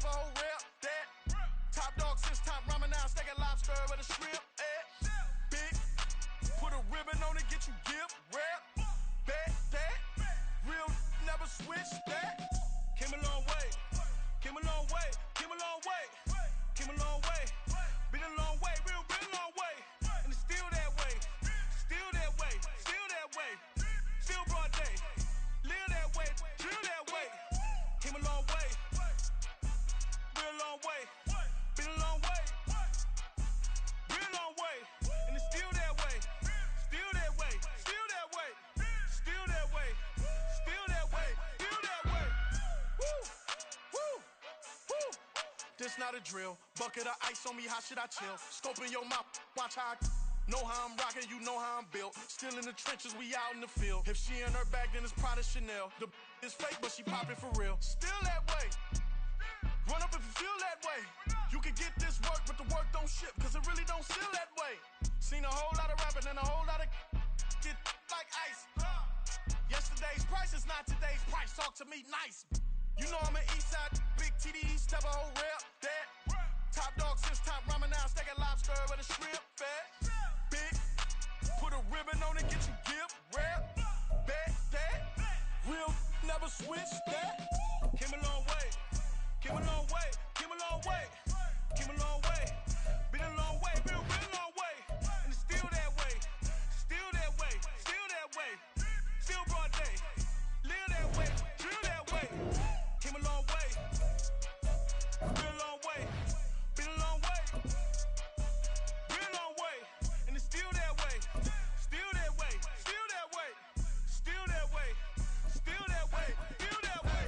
never hold rep that. Top dog since top ramen now, steak and lobster with a shrimp. Big, put a ribbon on it, get you gift rep. Bet that, real never switch that. Came a long way, came a long way, came a long way, came a long way. Been a long way, real been a long way. And it's still that way, still that way, still that way. Still broad day, live that way, drill that way. Came a long way, real long way. Been a long way, real long way. And it's still that way, still that way, still that way, still that way, still that way, still that way. Woo, woo, woo. This not a drill. Bucket of ice on me, how should I chill? Scope in your mouth, watch how I know how I'm rocking, you know how I'm built. Still in the trenches, we out in the field. If she in her bag, then it's Prada Chanel. The is fake, but she poppin' for real. Still that way. Run up if you feel that way. You can get this work, but the work don't ship, cause it really don't feel that way. Seen a whole lot of rapping and a whole lot of get like ice. Yesterday's price is not today's price. Talk to me nice. You know I'm an Eastside, big TDE, step a whole rep that. Top dog since top ramen now, steak and lobster with a shrimp fat. Big, put a ribbon on it, get you gift rep. Bet that, real never switch that. Came a long way, came a long way, came a long way, came a long way. Been a long way, real been a long way. And it's still that way, still that way, still that way. Still broad day, live that way, drill that way. Came a long way, real long way. Been a long way, real long way. And it's still that way, still that way, still that way, still that way, still that way, still that way.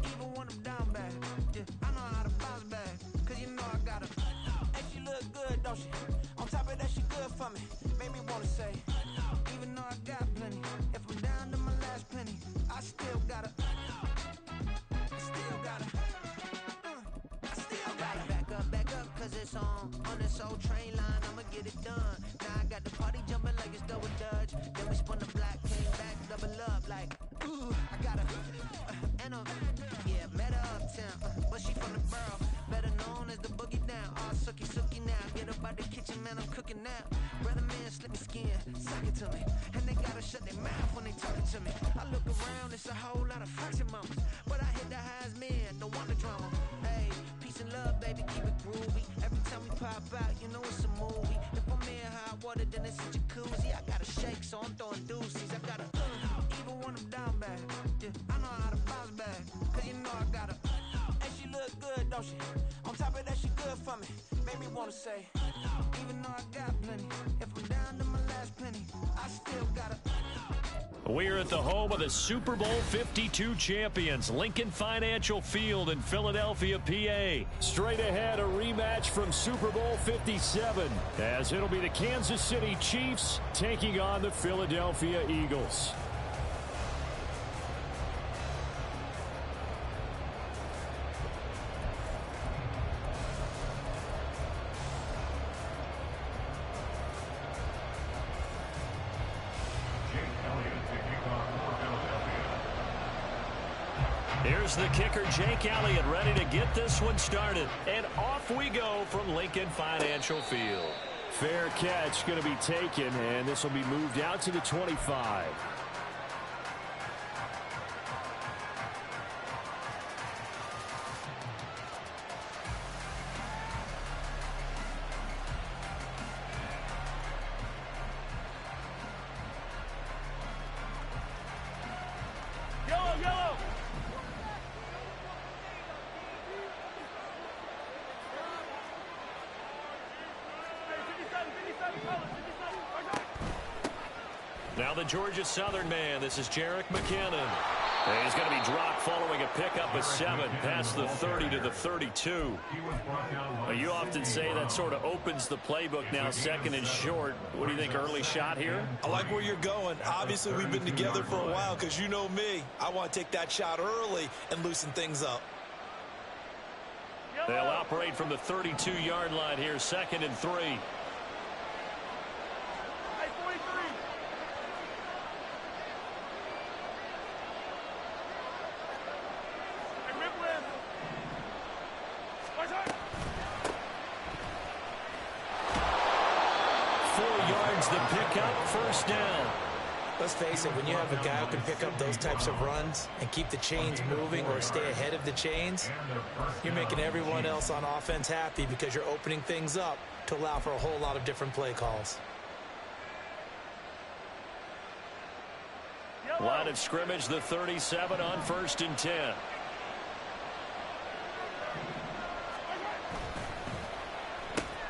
Even when I'm down bad, yeah, I know how to bounce back. Cause you know I got her. Hey, she look good, don't she? On top of that, she good for me. Made me wanna say, even though I got plenty, if I'm down to my last penny, I still got her. I still got her. I still got her. Back up, cause it's on this old train line, I'ma get it done. Now I got the party jumping like it's double dutch. Then we spun the block, came back, double up like, ooh, I got her. And yeah, met her uptown, but she from the borough, better known as the boogie down. All sookie now, get up out the kitchen, man, I'm cooking now. Brother man, slip me skin, suck it to me. And they gotta shut their mouth when they talking to me. I look around, it's a whole lot of fraction mamas, but I hit the highs, man, don't want the drama. Hey, peace and love, baby, keep it groovy. Every time we pop out, you know it's a movie. If I'm in hot water, then it's a jacuzzi. I gotta shake, so I'm throwing deuces. I gotta, even when I'm down bad, yeah, I know how to bounce back. Cause you know I got her. And she look good, don't she? On top of that, she good for me. Made me wanna say, even though I got plenty, if I'm down to my last penny, I still got her. We're at the home of the Super Bowl 52 champions, Lincoln Financial Field in Philadelphia, PA. Straight ahead, a rematch from Super Bowl 57, as it'll be the Kansas City Chiefs taking on the Philadelphia Eagles. Here's the kicker, Jake Elliott, ready to get this one started. And off we go from Lincoln Financial Field. Fair catch going to be taken, and this will be moved out to the 25. Now the Georgia Southern man, this is Jerick McKinnon. And he's going to be dropped following a pickup of 7 past the 30 to the 32. You often say that sort of opens the playbook now, 2nd and short. What do you think, early shot here? I like where you're going. Obviously, we've been together for a while because you know me. I want to take that shot early and loosen things up. They'll operate from the 32-yard line here, 2nd and 3. The pickup, 1st down. Let's face it, when you have a guy who can pick up those types of runs and keep the chains moving or stay ahead of the chains, you're making everyone else on offense happy because you're opening things up to allow for a whole lot of different play calls. Line of scrimmage, the 37 on 1st and 10.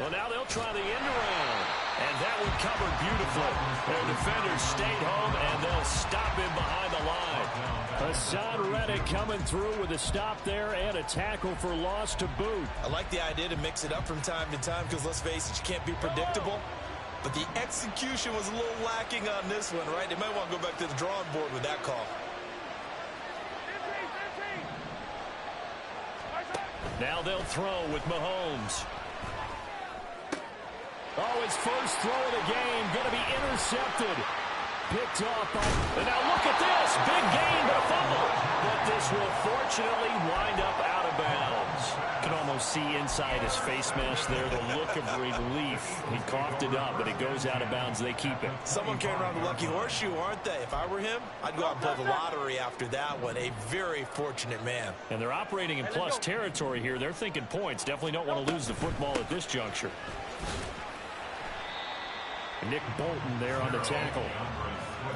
Well, now they'll try the end around. And that one covered beautifully. Their defenders stayed home, and they'll stop him behind the line. Hassan Reddick coming through with a stop there and a tackle for loss to boot. I like the idea to mix it up from time to time because, let's face it, you can't be predictable. But the execution was a little lacking on this one, right? They might want to go back to the drawing board with that call. Now they'll throw with Mahomes. Oh, his first throw of the game going to be intercepted. Picked off by... And now look at this. Big gain, but a fumble. But this will fortunately wind up out of bounds. You can almost see inside his face mask there the look of relief. He coughed it up, but it goes out of bounds. They keep it. Someone came around the lucky horseshoe, aren't they? If I were him, I'd go out and play the lottery after that one. A very fortunate man. And they're operating in plus territory here. They're thinking points. Definitely don't want to lose the football at this juncture. Nick Bolton there on the tackle.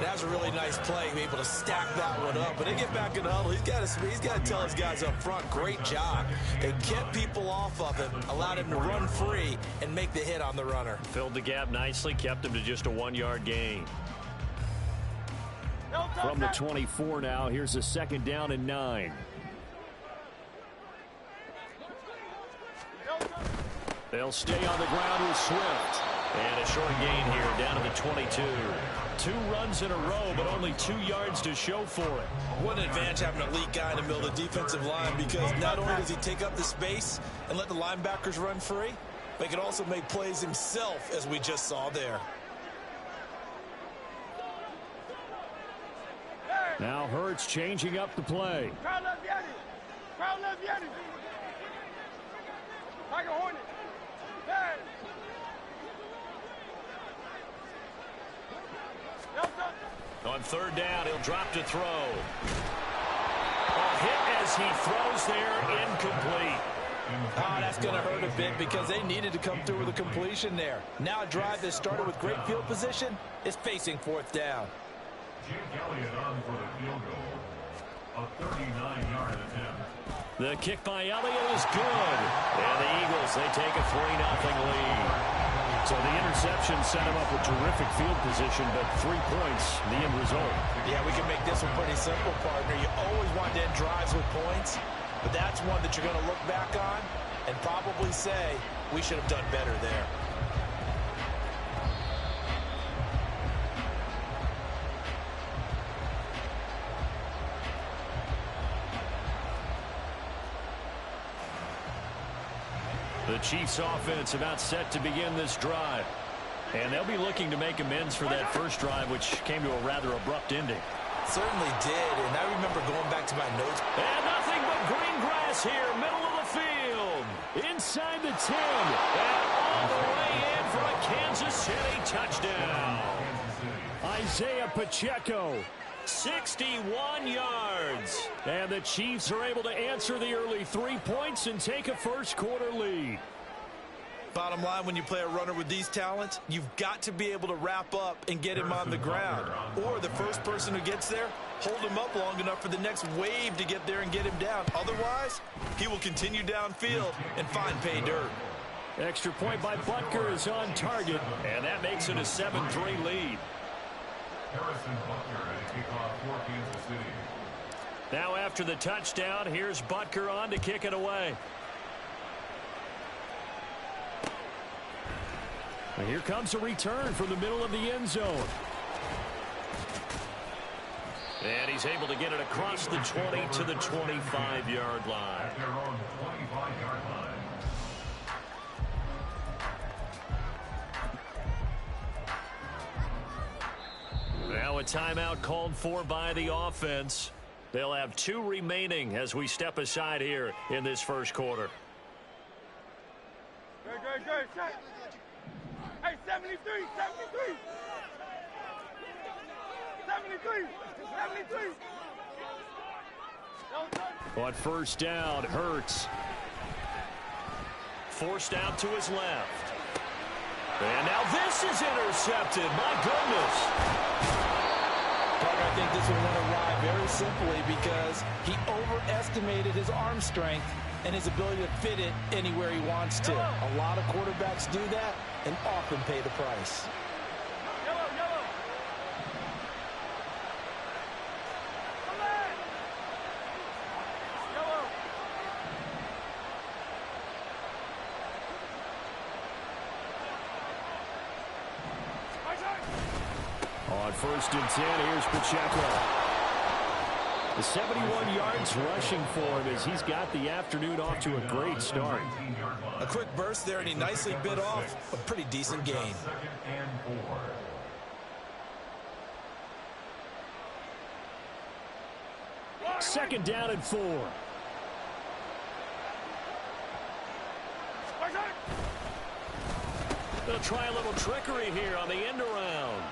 That's a really nice play, be able to stack that one up. But they get back in the huddle. He's got to tell his guys up front, great job. They kept people off of him, allowed him to run free and make the hit on the runner. Filled the gap nicely, kept him to just a 1-yard gain. From the 24 now, here's a 2nd down and 9. They'll stay on the ground with Swift. And a short gain here down to the 22. 2 runs in a row, but only 2 yards to show for it. What an advantage having an elite guy in the middle of the defensive line, because not only does he take up the space and let the linebackers run free, but he can also make plays himself, as we just saw there. Now Hurts changing up the play. On 3rd down, he'll drop to throw. A hit as he throws there, incomplete. Oh, that's going to hurt a bit because they needed to come through with a completion there. Now a drive that started with great field position is facing 4th down. Jake Elliott on for the field goal. A 39-yard attempt. The kick by Elliott is good. And the Eagles, they take a 3-0 lead. So the interception set him up with terrific field position, but 3 points, the end result. Yeah, we can make this one pretty simple, partner. You always want to end drives with points, but that's one that you're going to look back on and probably say, we should have done better there. The Chiefs offense about set to begin this drive. And they'll be looking to make amends for that first drive, which came to a rather abrupt ending. Certainly did, and I remember going back to my notes. And nothing but green grass here, middle of the field. Inside the 10. And all the way in for a Kansas City touchdown. Isaiah Pacheco. 61 yards. And the Chiefs are able to answer the early 3 points and take a first-quarter lead. Bottom line, when you play a runner with these talents, you've got to be able to wrap up and get him on the ground. Or the first person who gets there, hold him up long enough for the next wave to get there and get him down. Otherwise, he will continue downfield and find pay dirt. Extra point by Butker is on target, and that makes it a 7-3 lead. Harrison Butker at kickoff for Kansas City. Now after the touchdown, here's Butker on to kick it away. And here comes a return from the middle of the end zone. And he's able to get it across the 20 to the 25-yard line. At their own 25-yard line. Now a timeout called for by the offense. They'll have 2 remaining as we step aside here in this first quarter. Good. Hey, 73. 73. On first down, Hurts. Forced out to his left. And now this is intercepted. My goodness. Parker, I think this one went awry very simply because he overestimated his arm strength and his ability to fit it anywhere he wants to. A lot of quarterbacks do that and often pay the price. On first and 10, here's Pacheco. The 71 yards rushing for him as he's got the afternoon off to a great start. A quick burst there, and he nicely bit off a pretty decent gain. 2nd and 4. Second down and 4. They'll try a little trickery here on the end around.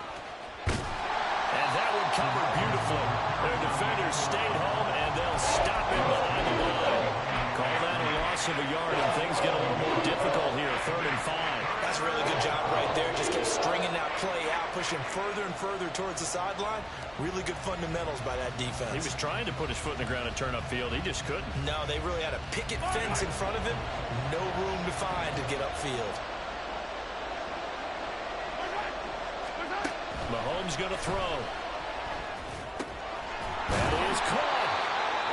And that one covered beautifully. Their defenders stayed home, and they'll stop him behind the line. Call that a loss of a yard, and things get a little more difficult here. 3rd and 5. That's a really good job right there. Just kept stringing that play out, pushing further and further towards the sideline. Really good fundamentals by that defense. He was trying to put his foot in the ground and turn upfield. He just couldn't. No, they really had a picket fence in front of him. No room to find to get upfield. Mahomes going to throw. That is caught.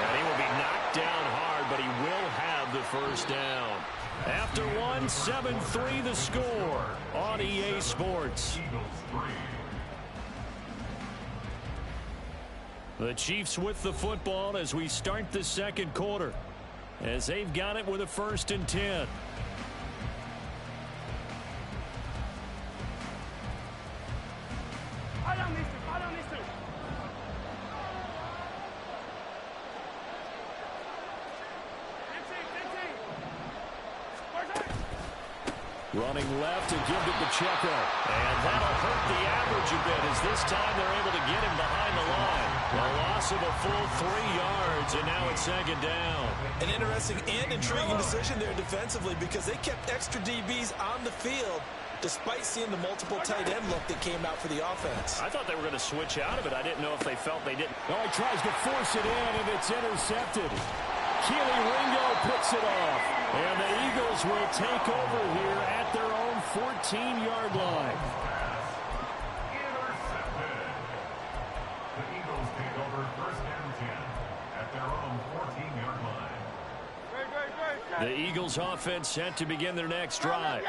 And he will be knocked down hard, but he will have the first down. After one, 7-3 the score on EA Sports. The Chiefs with the football as we start the second quarter, as they've got it with a 1st and 10. Running left and give it to Pacheco. And that'll hurt the average a bit as this time they're able to get him behind the line. A loss of a full 3 yards, and now it's 2nd down. An interesting and intriguing decision there defensively because they kept extra DBs on the field despite seeing the multiple tight end look that came out for the offense. I thought they were going to switch out of it. I didn't know if they felt they didn't. Oh, he tries to force it in, and it's intercepted. Keely Ringo puts it off. And the Eagles will take over here at their own 14-yard line. Intercepted. The Eagles take over 1st and 10 at their own 14-yard line. The Eagles offense set to begin their next drive.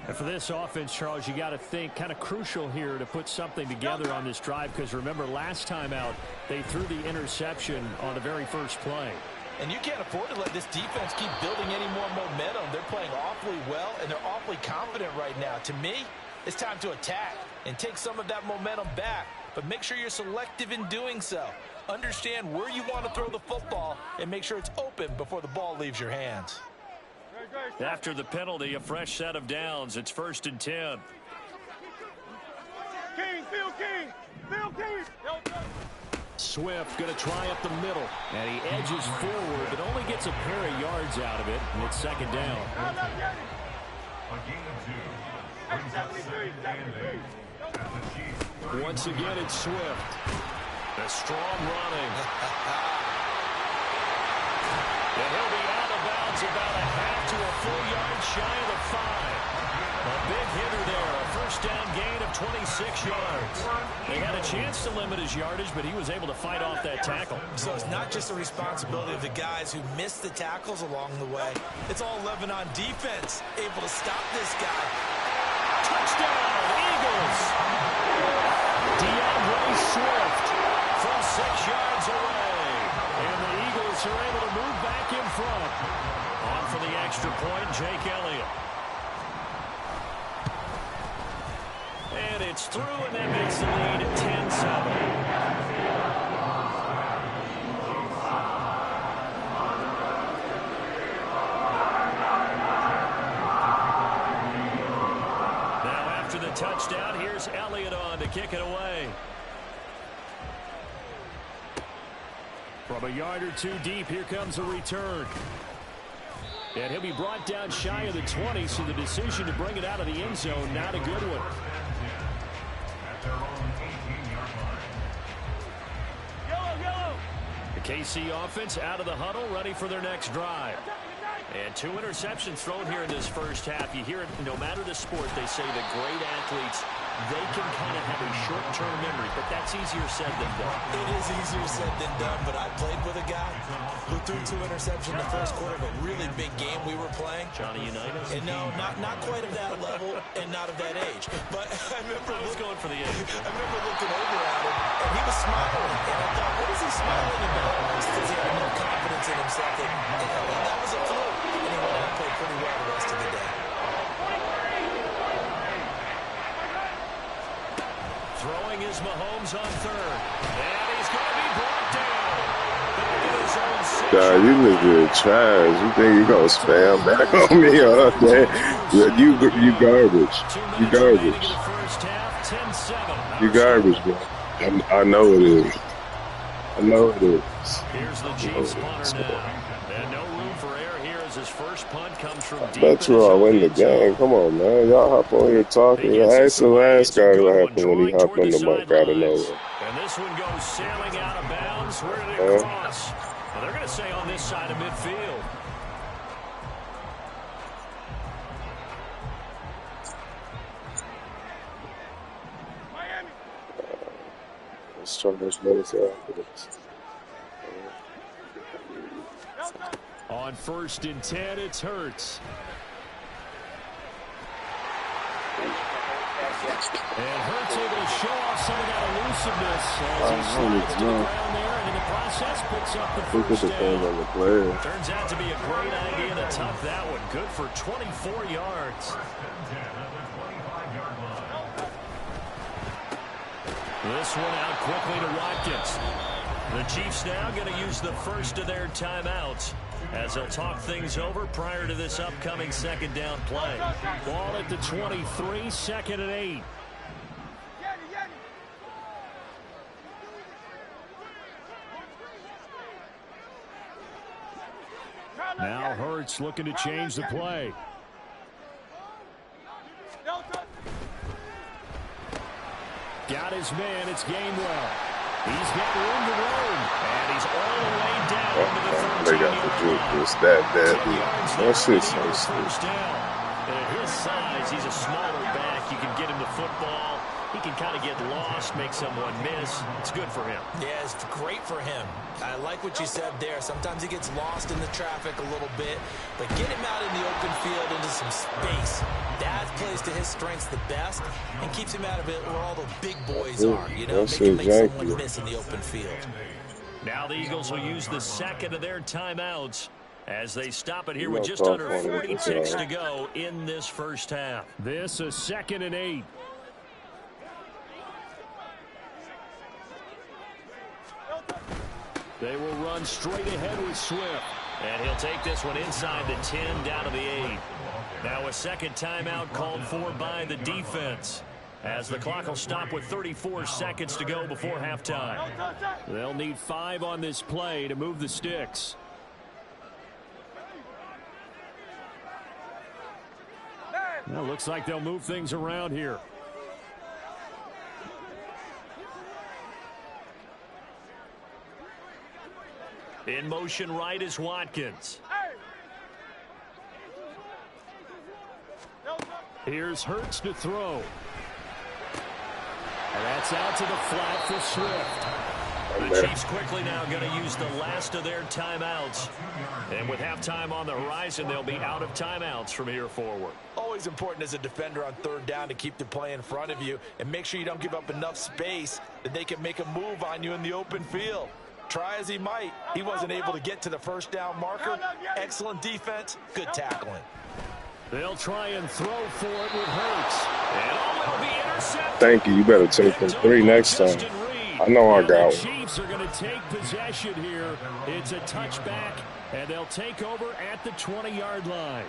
And for this offense, Charles, you got to think kind of crucial here to put something together on this drive because remember last time out they threw the interception on the very first play. And you can't afford to let this defense keep building any more momentum. They're playing awfully well, and they're awfully confident right now. To me, it's time to attack and take some of that momentum back. But make sure you're selective in doing so. Understand where you want to throw the football and make sure it's open before the ball leaves your hands. After the penalty, a fresh set of downs. It's 1st and 10. Phil King. Swift going to try up the middle. And he edges forward, but only gets a pair of yards out of it. And it's 2nd down. A gain of 2 brings up 2nd and 8 as the Chiefs. Once again, it's Swift. A strong running. And he'll be out of bounds about a half to a full yard shy of the 5. A big hitter there. A first down gain of 26 yards. They had a chance to limit his yardage, but he was able to fight off that tackle. So it's not just the responsibility of the guys who missed the tackles along the way. It's all 11 on defense, able to stop this guy. Touchdown, Eagles! DeAndre Swift from 6 yards away. And the Eagles are able to move back in front. On for the extra point, Jake Elliott. And it's through, and that makes the lead 10-7. Touchdown. Here's Elliott on to kick it away. From a yard or two deep, here comes a return. And he'll be brought down shy of the 20, so the decision to bring it out of the end zone, not a good one. The KC offense out of the huddle, ready for their next drive. And 2 interceptions thrown here in this first half. You hear it, no matter the sport, they say that great athletes, they can kind of have a short-term memory, but that's easier said than done. It is easier said than done, but I played with a guy who threw 2 interceptions in the first quarter of a really big game we were playing. Johnny Unitas? And no, not quite of that level and not of that age. But I remember going for the age. I remember looking over at him, and he was smiling. And I thought, what is he smiling about? Because he had enough confidence in himself that was a fluke. And he went out and played pretty well the rest of the day. Throwing is Mahomes on third. And he's going to be brought down. God, you legit trash. You think you gonna spam back on me all day? You garbage. You garbage. You garbage, bro. I know it is. I know it is. Here's the Chiefs punter now. And no room for error here as his first punt comes from deep. Bet you I'll win the game. Come on, man. Y'all hop on here talking. Ask the last guy what happened when he hopped in the mic out of nowhere. And this one goes sailing out of bounds. Where did it cross? Well, they're going to say on this side of midfield. Let's try this minutes after this. On 1st and 10, it's Hurts. And Hurts able to show off some of that elusiveness as he slides to the ground there, and in the process picks up the first down. Turns out to be a great idea to tuck that one. Good for 24 yards. This one out quickly to Watkins. The Chiefs now going to use the first of their timeouts as they'll talk things over prior to this upcoming second down play. Ball at the 23, 2nd and 8. Now Hurts looking to change the play. Got his man. It's Gainwell. He's got room to roam. And he's all the way down to the 13-yard line. They got the juke. It's that bad. That shit's so stupid. At his size, he's a smaller back. You can get him the football. He can kind of get lost, make someone miss. It's good for him. Yeah, it's great for him. I like what you said there. Sometimes he gets lost in the traffic a little bit, but get him out in the open field into some space. That plays to his strengths the best and keeps him out of it where all the big boys are. You know, make someone miss in the open field. Now the Eagles will use the second of their timeouts as they stop it here with just under 46 to go in this first half. This is 2nd and 8. They will run straight ahead with Swift. And he'll take this one inside the 10 down to the 8. Now a second timeout called for by the defense, as the clock will stop with 34 seconds to go before halftime. They'll need 5 on this play to move the sticks. Well, looks like they'll move things around here. In motion right is Watkins. Here's Hurts to throw. It's out to the flat for Swift. The Chiefs quickly now going to use the last of their timeouts. And with halftime on the horizon, they'll be out of timeouts from here forward. Always important as a defender on third down to keep the play in front of you and make sure you don't give up enough space that they can make a move on you in the open field. Try as he might, he wasn't able to get to the first down marker. Excellent defense, good tackling. They'll try and throw for it with Hurts. And it'll be intercepted. Thank you. You better take them 3 next time. I know I got one. The Chiefs are going to take possession here. It's a touchback, and they'll take over at the 20-yard line.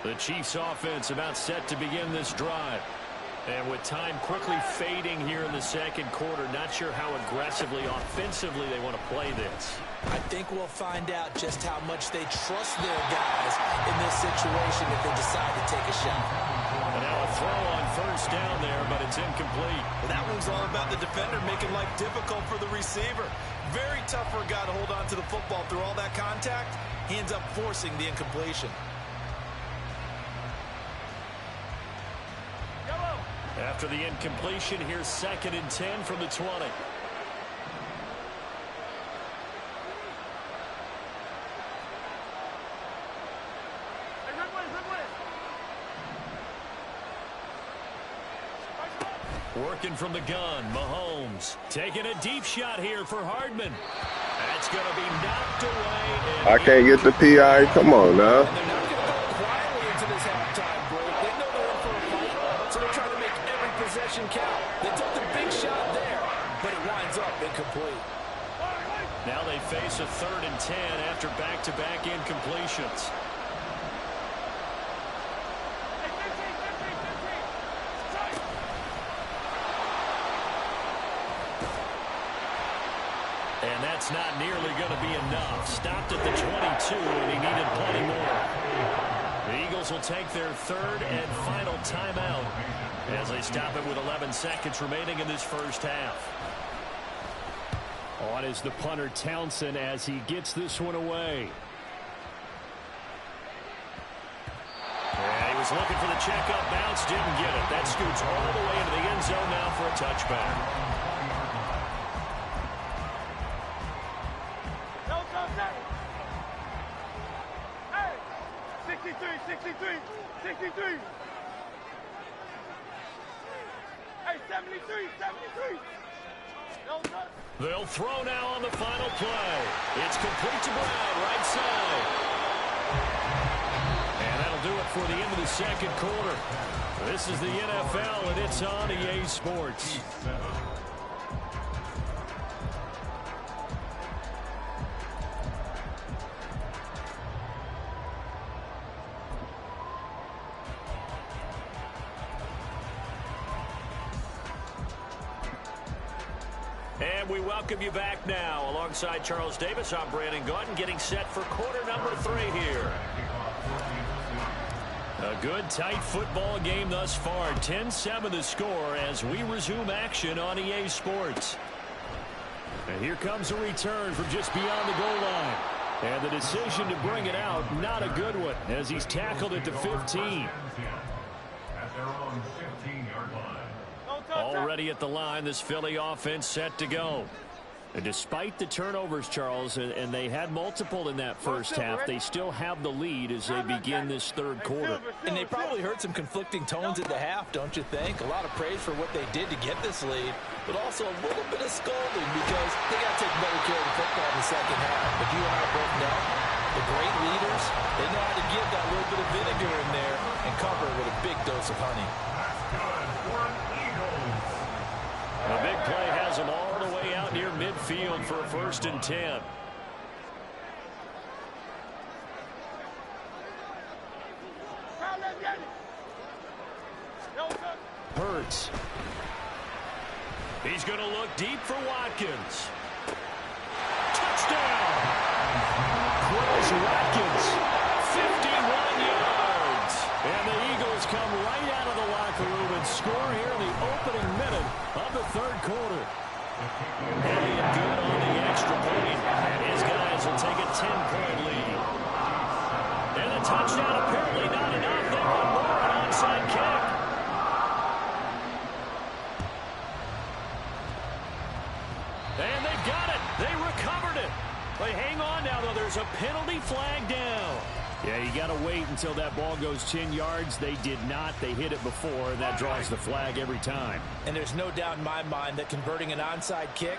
The Chiefs offense about set to begin this drive. And with time quickly fading here in the second quarter, not sure how aggressively, offensively they want to play this. I think we'll find out just how much they trust their guys in this situation if they decide to take a shot. And now a throw on first down there, but it's incomplete. Well, that one's all about the defender making life difficult for the receiver. Very tough for a guy to hold on to the football through all that contact. He ends up forcing the incompletion. After the incompletion, here's 2nd and 10 from the 20. Working from the gun, Mahomes taking a deep shot here for Hardman. That's going to be knocked away. I can't get the PI. Come on now. And they're not going to go quietly into this halftime break. They know they're in for a fight, so they're trying to make every possession count. They took the big shot there, but it winds up incomplete. Now they face a 3rd and 10 after back-to-back incompletions. And that's not nearly going to be enough. Stopped at the 22, and he needed plenty more. The Eagles will take their 3rd and final timeout as they stop it with 11 seconds remaining in this first half. On is the punter Townsend as he gets this one away. Yeah, he was looking for the check-up bounce, didn't get it. That scoots all the way into the end zone now for a touchback. They'll throw now on the final play. It's complete to Brown, right side. And that'll do it for the end of the second quarter. This is the NFL, and it's on EA Sports. And we welcome you back now. Alongside Charles Davis, I'm Brandon Gaudin, getting set for quarter number 3 here. A good, tight football game thus far. 10-7 the score as we resume action on EA Sports. And here comes a return from just beyond the goal line. And the decision to bring it out, not a good one, as he's tackled at the 15. At their own 15-yard line. Already at the line, this Philly offense set to go. And despite the turnovers, Charles, and they had multiple in that first half, they still have the lead as they begin this third quarter. And they probably heard some conflicting tones at the half, don't you think? A lot of praise for what they did to get this lead, but also a little bit of scolding because they got to take better care of the football in the second half. But you and I both know the great leaders, they know how to give that little bit of vinegar in there and cover it with a big dose of honey. The big play has them all the way out near midfield for a 1st and 10. Hurts. He's going to look deep for Watkins. Touchdown! Chris Watkins, 51 yards. And the Eagles come right out of the locker room and score here in the opening minute of the third quarter. Elliott good on the extra point, and his guys will take a 10-point lead. And a touchdown. Apparently not enough. They want more. An onside kick. And they've got it. They recovered it. They hang on now, though. There's a penalty flag down. Yeah, you got to wait until that ball goes 10 yards. They did not. They hit it before, and that draws the flag every time. And there's no doubt in my mind that converting an onside kick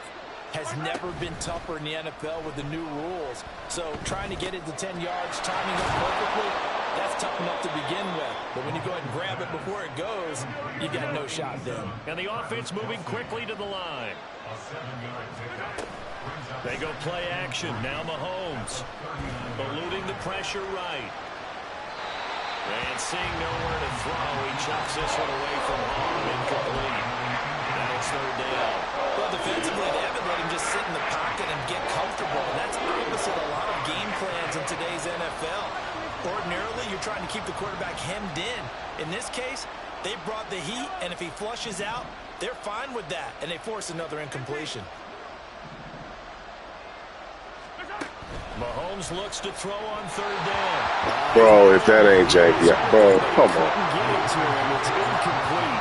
has never been tougher in the NFL with the new rules. So trying to get it to 10 yards, timing up perfectly, that's tough enough to begin with. But when you go ahead and grab it before it goes, you got no shot then. And the offense moving quickly to the line. They go play action. Now Mahomes eluding the pressure right. And seeing nowhere to throw, he chucks this one away from home. Incomplete. Now it's third down. Well, defensively, they haven't let him just sit in the pocket and get comfortable. That's opposite a lot of game plans in today's NFL. Ordinarily, you're trying to keep the quarterback hemmed in. In this case, they brought the heat, and if he flushes out, they're fine with that, and they force another incompletion. Mahomes looks to throw on third down. Bro, if that ain't janky, bro, come on. Get it to him. It's incomplete.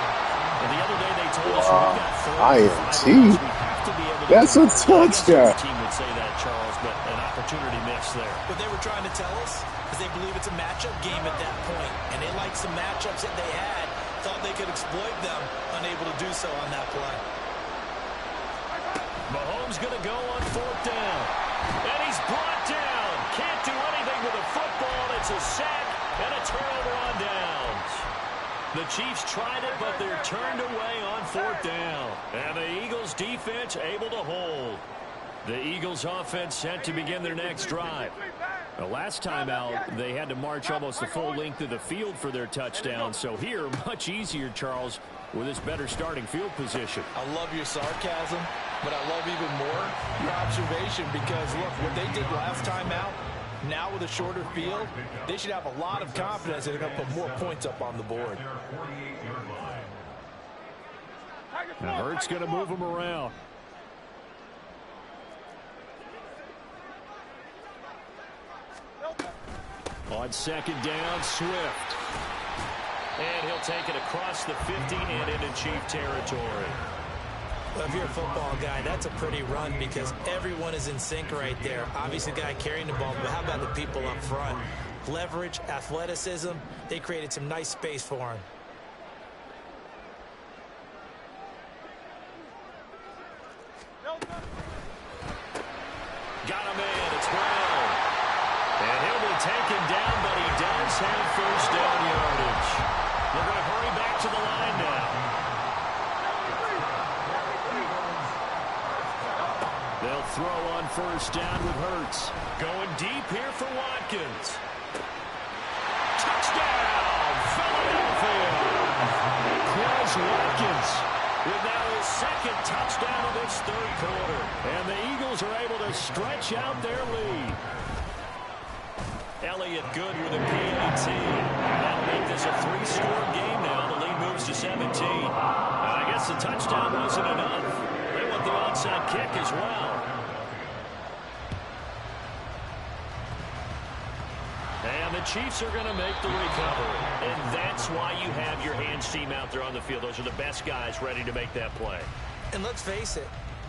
And the other day they told us we've got 4 or 5 INT. we have to be able to That's a touchdown. The team would say that, Charles, but an opportunity missed there. What they were trying to tell us is they believe it's a matchup game at that point, and they liked some matchups that they had, thought they could exploit them, unable to do so on that play. Mahomes going to go on fourth down. And he's brought down. Can't do anything with a football. It's a sack and a turnover on downs. The Chiefs tried it, but they're turned away on fourth down. And the Eagles defense able to hold. The Eagles offense set to begin their next drive. The last time out, they had to march almost the full length of the field for their touchdown. So here, much easier, Charles, with this better starting field position. I love your sarcasm, but I love even more your observation because, look, what they did last time out, now with a shorter field, they should have a lot of confidence that they're going to put more points up on the board. Now Hurts going to move them around. On second down, Swift. And he'll take it across the 50 and into Chief territory. Well, if you're a football guy, that's a pretty run because everyone is in sync right there. Obviously, the guy carrying the ball, but how about the people up front? Leverage, athleticism, they created some nice space for him. Got him in. It's Brown. And he'll be taken down, but he does have first down yardage. They're going to hurry back to the line now. They'll throw on first down with Hurts. Going deep here for Watkins. Touchdown, Philadelphia. Quez Watkins with now his second touchdown of this third quarter. And the Eagles are able to stretch out their lead. Elliott good with a PAT. That'll make this a 3-score game now. The lead moves to 17. I guess the touchdown wasn't enough. They want the onside kick as well. And the Chiefs are going to make the recovery. And that's why you have your hands team out there on the field. Those are the best guys ready to make that play. And let's face it,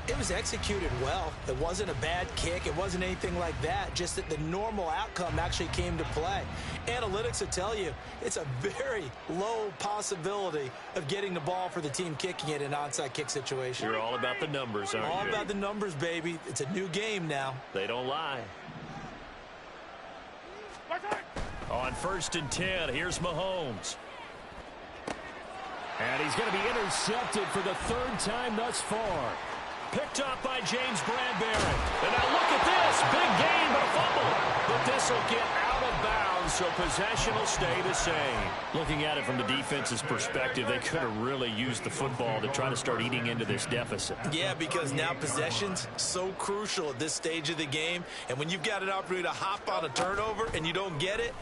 it was executed well. It wasn't a bad kick. It wasn't anything like that. Just that the normal outcome actually came to play. Analytics will tell you it's a very low possibility of getting the ball for the team kicking it in an onside kick situation. You're all about the numbers, aren't you? All about the numbers, baby. It's a new game now. They don't lie. On first and 10, here's Mahomes. And he's going to be intercepted for the third time thus far. Picked up by James Bradbury. And now look at this. Big gain, but fumble. But this will get out of bounds, so possession will stay the same. Looking at it from the defense's perspective, they could have really used the football to try to start eating into this deficit. Yeah, because now possession's so crucial at this stage of the game. And when you've got an opportunity to hop on a turnover and you don't get it,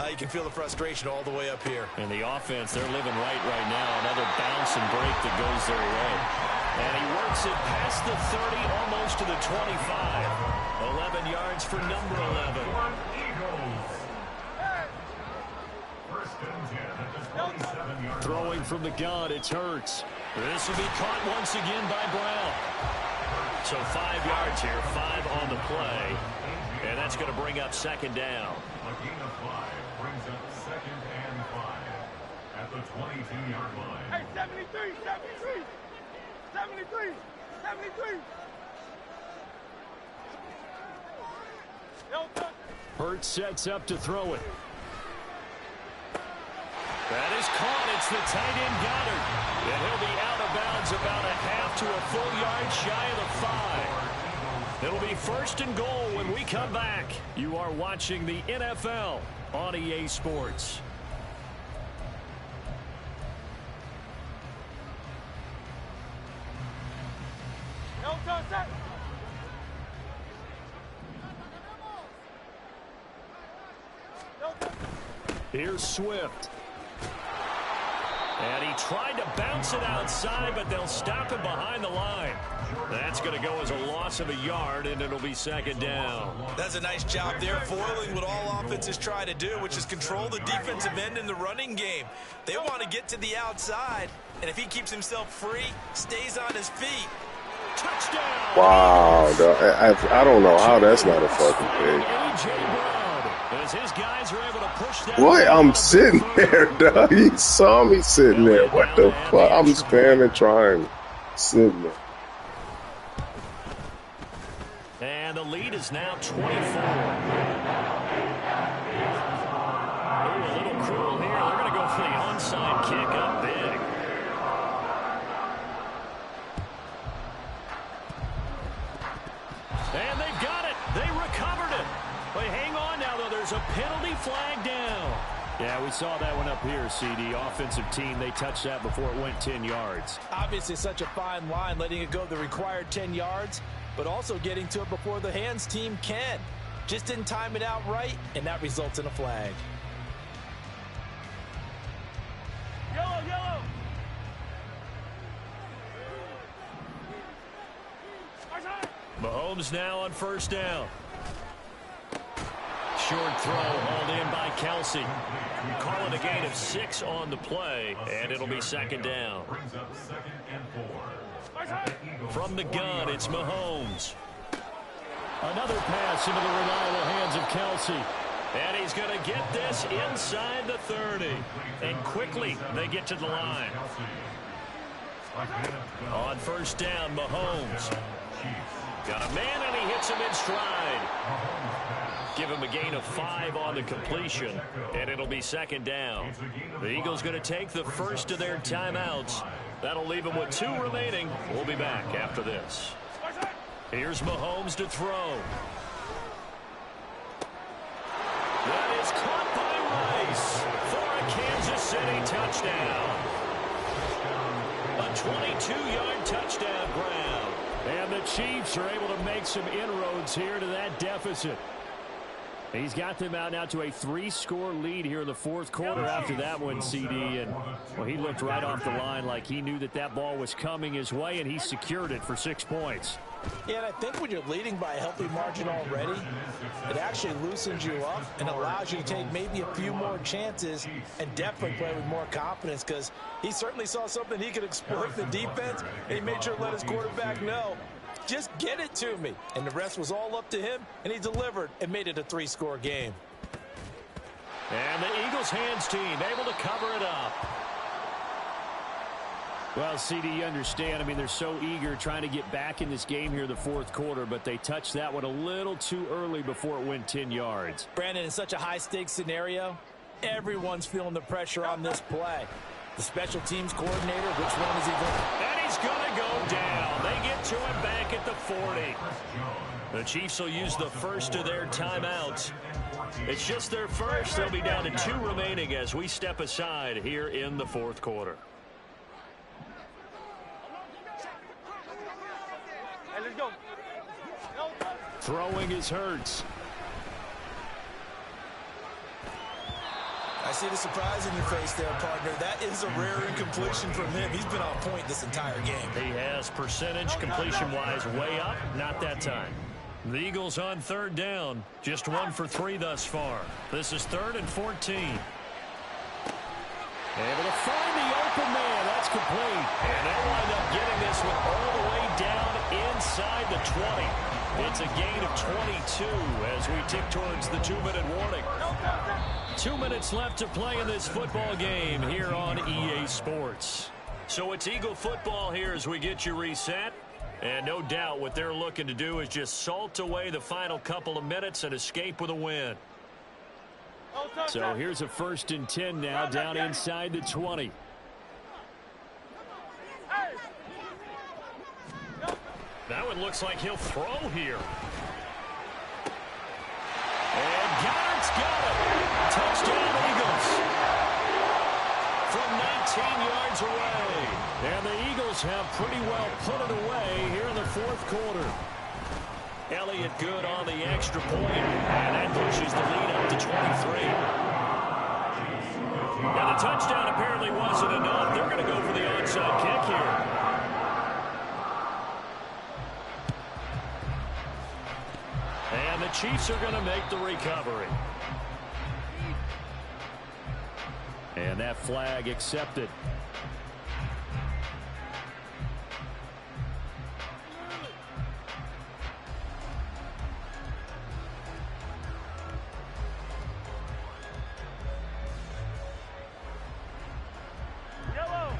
you can feel the frustration all the way up here. And the offense, they're living right now. Another bounce and break that goes their way. And he works it past the 30, almost to the 25. 11 yards for number 11. And from the gun, it's Hurts. This will be caught once again by Brown. So 5 yards here, 5 on the play. And that's going to bring up second down. A gain of 5 brings up 2nd and 5 at the 22-yard line. Hey, 73, 73, 73, 73. Hurts sets up to throw it. That is caught. It's the tight end Goddard. And he'll be out of bounds about a half to a full yard shy of the 5. It'll be 1st and goal when we come back. You are watching the NFL on EA Sports. Here's Swift. And he tried to bounce it outside, but they'll stop him behind the line. That's going to go as a loss of a yard, and it'll be second down. That's a nice job there, foiling what all offenses try to do, which is control the defensive end in the running game. They want to get to the outside, and if he keeps himself free, stays on his feet. Touchdown! Wow, I don't know how that's not a fucking pick. A.J. Brown, as his guys are able to push that. What? I'm sitting there, dog. You saw me sitting there. What the fuck? I'm spamming trying. Sitting there. And the lead is now 24. Ooh, a little cruel here. They're going to go for the onside kick up big. And they've got it. They recovered it. But hang on now, though. There's a penalty flag down. Yeah, we saw that one up here, CD. Offensive team, they touched that before it went 10 yards. Obviously such a fine line, letting it go the required 10 yards, but also getting to it before the hands team can. Just didn't time it out right, and that results in a flag. Yellow, yellow. Mahomes now on 1st down. Short throw hauled in by Kelsey. Call it a gain of 6 on the play, and it'll be second down. Brings up 2nd and 4. From the gun, it's Mahomes. Another pass into the reliable hands of Kelsey. And he's going to get this inside the 30. And quickly, they get to the line. On 1st down, Mahomes. Got a man, and he hits him in stride. Give him a gain of 5 on the completion, and it'll be second down. The Eagles going to take the first of their timeouts. That'll leave them with 2 remaining. We'll be back after this. Here's Mahomes to throw. That is caught by Rice for a Kansas City touchdown. A 22-yard touchdown grab. And the Chiefs are able to make some inroads here to that deficit. He's got them out now to a 3-score lead here in the 4th quarter after that one, CD. And, well, he looked right off the line like he knew that that ball was coming his way, and he secured it for 6 points. Yeah, and I think when you're leading by a healthy margin already, it actually loosens you up and allows you to take maybe a few more chances and definitely play with more confidence, because he certainly saw something he could exploit the defense, and he made sure to let his quarterback know, just get it to me. And the rest was all up to him, and he delivered and made it a 3-score game. And the Eagles hands team able to cover it up. Well, CD, you understand. I mean, they're so eager trying to get back in this game here in the 4th quarter, but they touched that one a little too early before it went 10 yards. Brandon, in such a high-stakes scenario, everyone's feeling the pressure on this play. The special teams coordinator, which one is he going? And he's going to go down. They get to him back at the 40. The Chiefs will use the first of their timeouts. It's just their first. They'll be down to 2 remaining as we step aside here in the 4th quarter. Hey, let's go. Throwing is Hurts. I see the surprise in your face there, partner. That is a rare incompletion from him. He's been on point this entire game. He has percentage completion-wise way up. Not that time. The Eagles on 3rd down. Just 1 for 3 thus far. This is 3rd and 14. Able to find the open man. That's complete. And they wind up getting this one all the way down inside the 20. It's a gain of 22 as we tick towards the 2-minute warning. 2 minutes left to play in this football game here on EA Sports. So it's Eagle football here as we get you reset. And no doubt what they're looking to do is just salt away the final couple of minutes and escape with a win. So here's a 1st and 10 now down inside the 20. That one looks like he'll throw here. And Goddard's got it. Touchdown Eagles. From 19 yards away. And the Eagles have pretty well put it away here in the 4th quarter. Elliott good on the extra point. And that pushes the lead up to 23. Now the touchdown apparently wasn't enough. They're going to go for the onside kick here. And the Chiefs are going to make the recovery. And that flag accepted. Yellow.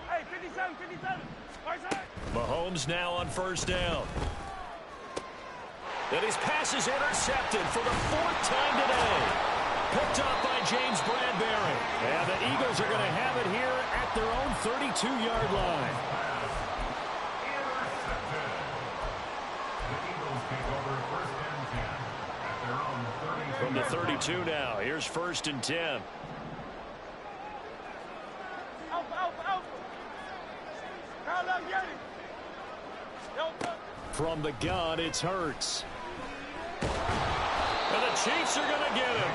Hey, 57. Right side. Mahomes now on 1st down. And his pass is intercepted for the 4th time today. Picked up by James Bradbury. And the Eagles are going to have it here at their own 32-yard line. From the 32 now, here's 1st and 10. From the gun, it's Hurts. And the Chiefs are going to get him.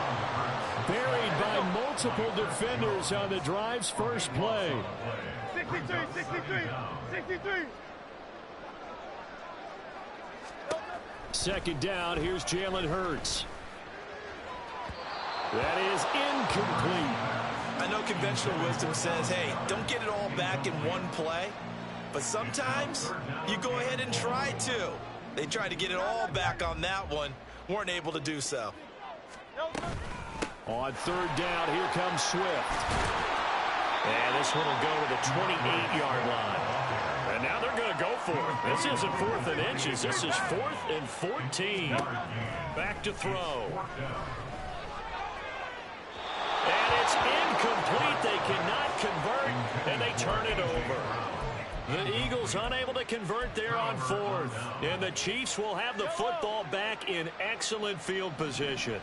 Buried by multiple defenders on the drive's first play. 63. 2nd down, here's Jalen Hurts. That is incomplete. I know conventional wisdom says, hey, don't get it all back in one play. But sometimes you go ahead and try to. They tried to get it all back on that one. Weren't able to do so. On 3rd down, here comes Swift. And this one will go to the 28-yard line. And now they're going to go for it. This isn't 4th and inches. This is 4th and 14. Back to throw. And it's incomplete. They cannot convert, and they turn it over. The Eagles unable to convert there on 4th. And the Chiefs will have the football back in excellent field position.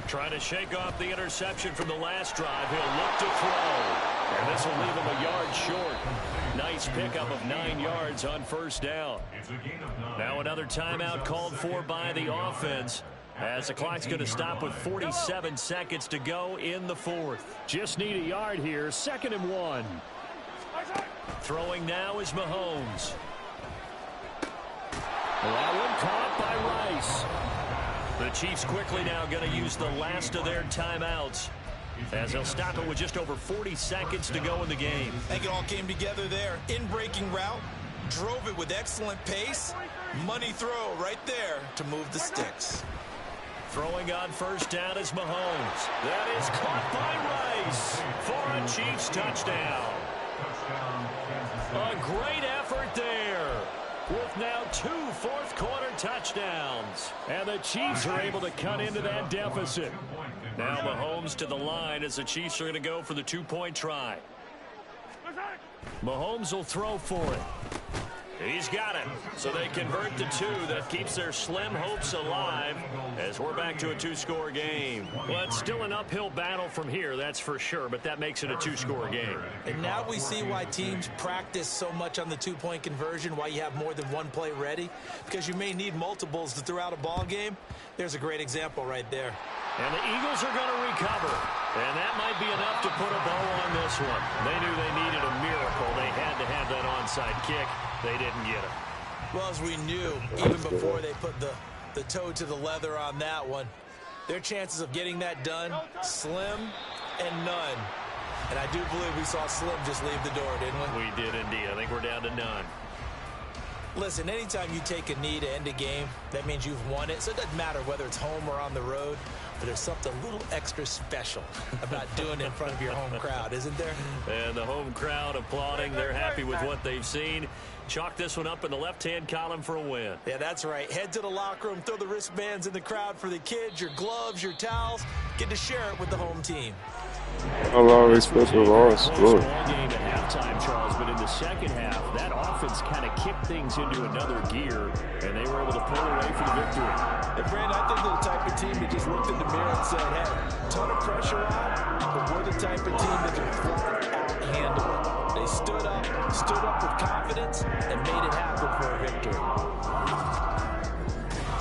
Trying to shake off the interception from the last drive. He'll look to throw. And this will leave him a yard short. Nice pickup of 9 yards on 1st down. Now another timeout called for by the offense, as the clock's going to stop with 47 seconds to go in the 4th. Just need a yard here. 2nd and 1. Throwing now is Mahomes. That one caught by Rice. The Chiefs quickly now going to use the last of their timeouts, as they'll stop it with just over 40 seconds to go in the game. I think it all came together there. In-breaking route, drove it with excellent pace. Money throw right there to move the sticks. Throwing on 1st down is Mahomes. That is caught by Rice for a Chiefs touchdown. A great effort there, with now 2 fourth-quarter touchdowns. And the Chiefs are able to cut into that deficit. Now Mahomes to the line as the Chiefs are going to go for the 2-point try. Mahomes will throw for it. He's got it. So they convert to 2. That keeps their slim hopes alive as we're back to a 2-score game. Well, it's still an uphill battle from here, that's for sure, but that makes it a 2-score game. And now we see why teams practice so much on the 2-point conversion, why you have more than one play ready, because you may need multiples to throw out a ball game. There's a great example right there. And the Eagles are going to recover. And that might be enough to put a bow on this one. They knew they needed a miracle. They had to have that onside kick. They didn't get it. Well, as we knew, even before they put the toe to the leather on that one, Their chances of getting that done, slim and none. And I do believe we saw Slim just leave the door, didn't we? We did indeed. I think we're down to none. Listen, anytime you take a knee to end a game, that means you've won it. So it doesn't matter whether it's home or on the road, but there's something a little extra special about doing it in front of your home crowd, isn't there? And the home crowd applauding. They're happy with what they've seen. Chalk this one up in the left-hand column for a win. Yeah, that's right. Head to the locker room, throw the wristbands in the crowd for the kids, your gloves, your towels. Get to share it with the home team. How long are we supposed to lost? Ball game at halftime, Charles, but in the second half, that offense kind of kicked things into another gear, and they were able to pull away for the victory. And, Brandon, I think they're the type of team that just looked in the mirror and said, hey, ton of pressure on, but we're the type of team that can flat out handle it. They stood up with confidence, and made it happen for a victory.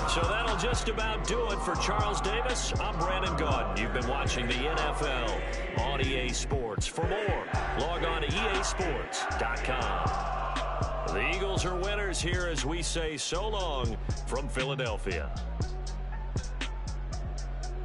So that'll just about do it for Charles Davis. I'm Brandon Gaudin. You've been watching the NFL on EA Sports. For more, log on to easports.com. The Eagles are winners here as we say so long from Philadelphia.